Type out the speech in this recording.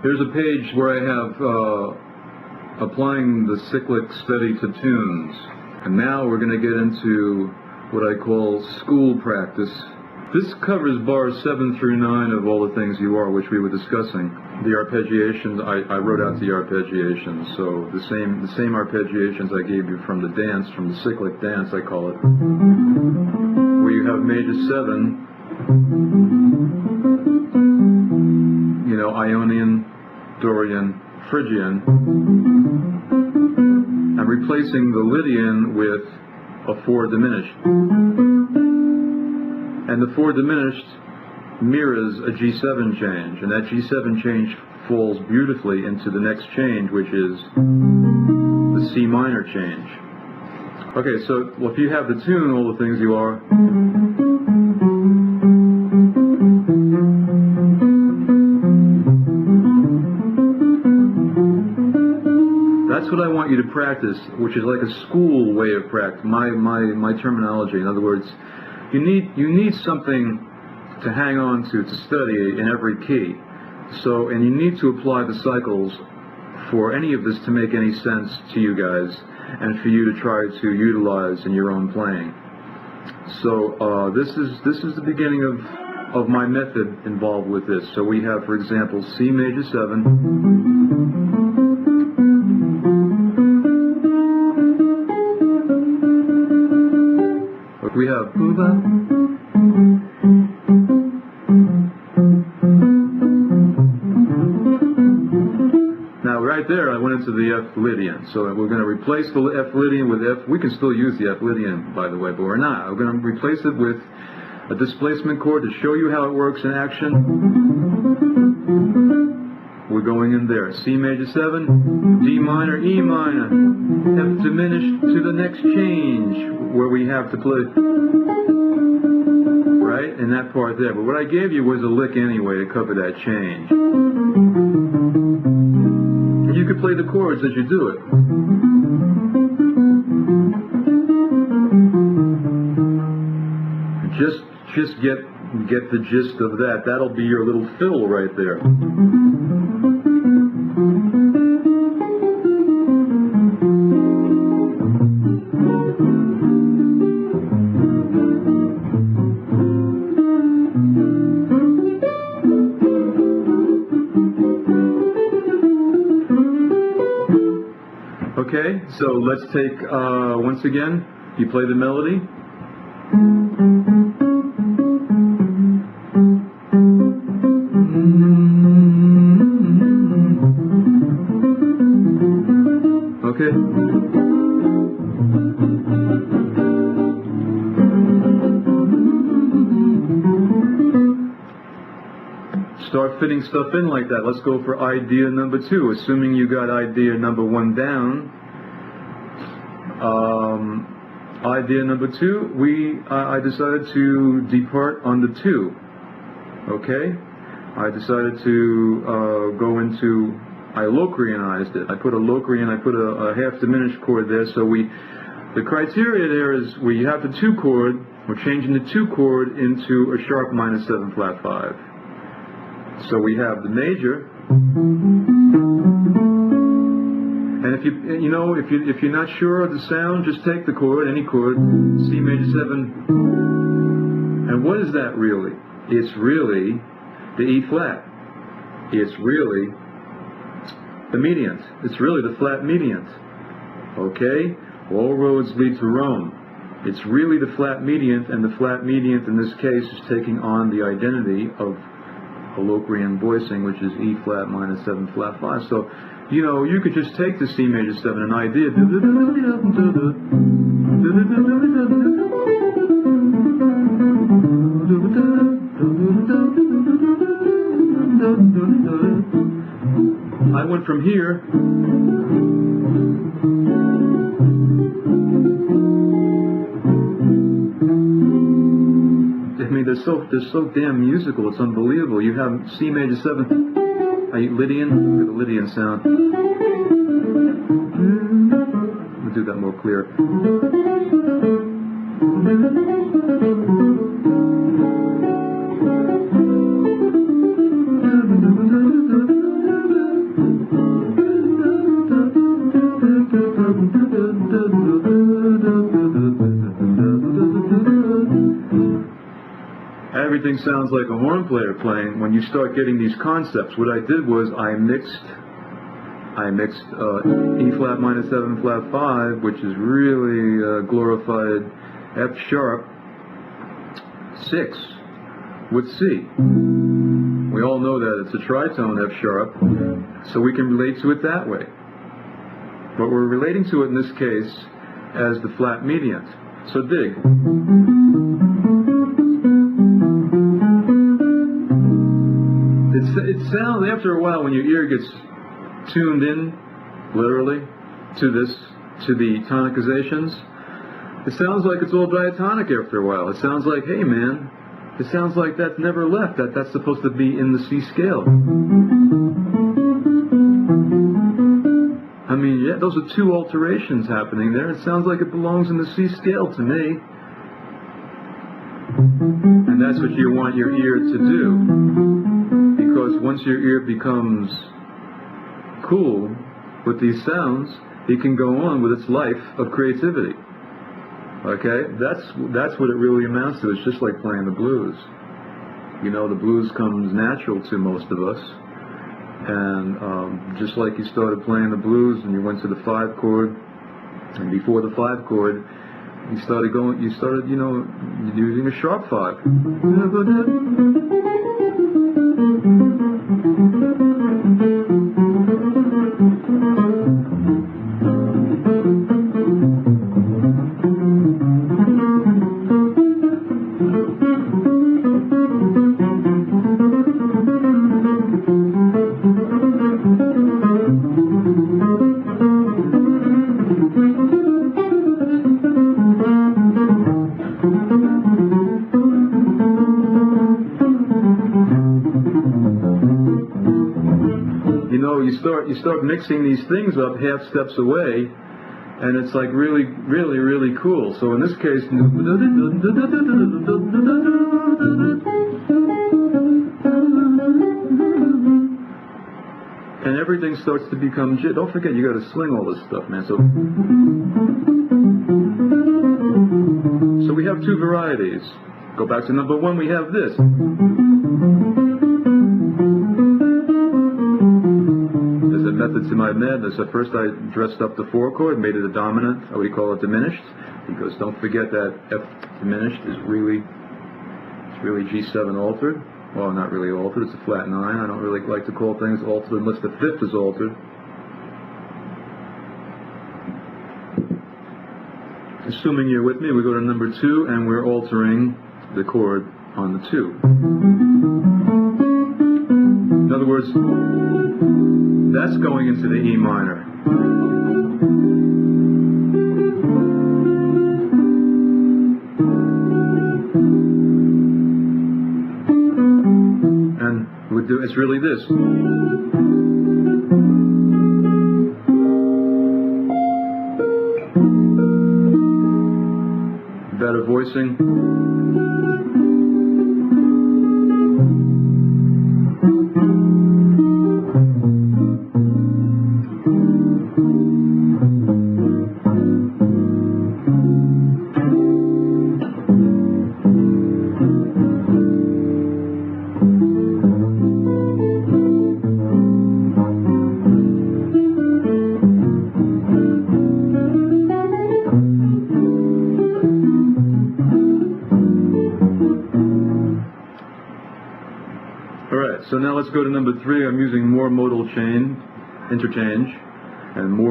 Here's a page where I have applying the cyclic steady to tunes. And now we're going to get into what I call school practice. This covers bars 7 through 9 of All the Things You Are, which we were discussing. The arpeggiations, I wrote out the arpeggiations, so the same arpeggiations I gave you from the dance, from the cyclic dance, I call it, where you have major 7, you know, Ionian, Dorian, Phrygian, and replacing the Lydian with a 4 diminished. And the 4 diminished mirrors a G7 change, and that G7 change falls beautifully into the next change, which is the C minor change. Okay, so if you have the tune, All the Things You Are, that's what I want you to practice, which is like a school way of practice, my terminology. In other words, you need something to hang on to study in every key. So, and you need to apply the cycles for any of this to make any sense to you guys, and for you to try to utilize in your own playing. So this is the beginning of my method involved with this. So we have, for example, C major 7. We have now right there I went into the F Lydian, so we're going to replace the F Lydian with F. We can still use the F Lydian, by the way, but we're not. We're going to replace it with a displacement chord to show you how it works in action. We're going in there. C major 7, D minor, E minor, F diminished to the next change where we have to play, right, in that part there. But what I gave you was a lick anyway to cover that change. And you could play the chords as you do it. Just get the gist of that. That'll be your little fill right there. Okay, so let's take, once again, you play the melody. Okay. Start fitting stuff in like that. Let's go for idea number 2, assuming you got idea number 1 down. Idea number 2, I decided to depart on the 2. Okay? I decided to go into, I locrianized it. I put a locrian, I put a half diminished chord there. So the criteria there is we have the 2 chord, we're changing the 2 chord into a sharp minor 7 flat 5. So we have the major, and if you're not sure of the sound, just take the chord, any chord, C major 7. And what is that really? It's really the E flat. It's really the mediant. It's really the flat mediant. Okay? All roads lead to Rome. It's really the flat mediant, and the flat mediant in this case is taking on the identity of a locrian voicing, which is E flat minor 7 flat 5. So, you could just take the C major 7, an idea. I went from here. I mean, they're so damn musical. It's unbelievable. You have C major 7, Lydian, look at the Lydian sound. We'll do that more clear. everything sounds like a horn player playing, when you start getting these concepts, what I did was I mixed E flat minor 7 flat 5, which is really glorified F sharp 6 with C. We all know that it's a tritone F sharp, so we can relate to it that way. But we're relating to it in this case as the flat mediant. So dig. It sounds, after a while, when your ear gets tuned in, literally, to the tonications, it sounds like it's all diatonic after a while. It sounds like, hey man, it sounds like that's never left, that's supposed to be in the C scale. I mean, yeah, those are two alterations happening there. It sounds like it belongs in the C scale to me. And that's what you want your ear to do. Because once your ear becomes cool with these sounds, it can go on with its life of creativity. Okay? That's what it really amounts to. It's just like playing the blues. You know, the blues comes natural to most of us. And just like you started playing the blues and you went to the 5 chord, and before the 5 chord, you started, you know, using a sharp 5. You start mixing these things up half steps away, and it's like really, really, really cool. So in this case, and everything starts to become, don't forget, you got to sling all this stuff, man. So we have two varieties. Go back to number 1, we have this. Method to my madness. At first I dressed up the 4 chord, made it a dominant, what do you call it, diminished, because don't forget that F diminished is really G7 altered. Well, not really altered, it's a flat 9. I don't really like to call things altered unless the 5th is altered. Assuming you're with me, we go to number 2 and we're altering the chord on the 2. In other words, that's going into the E minor. And it's really this. Better voicing. So now let's go to number 3. I'm using more modal interchange, and more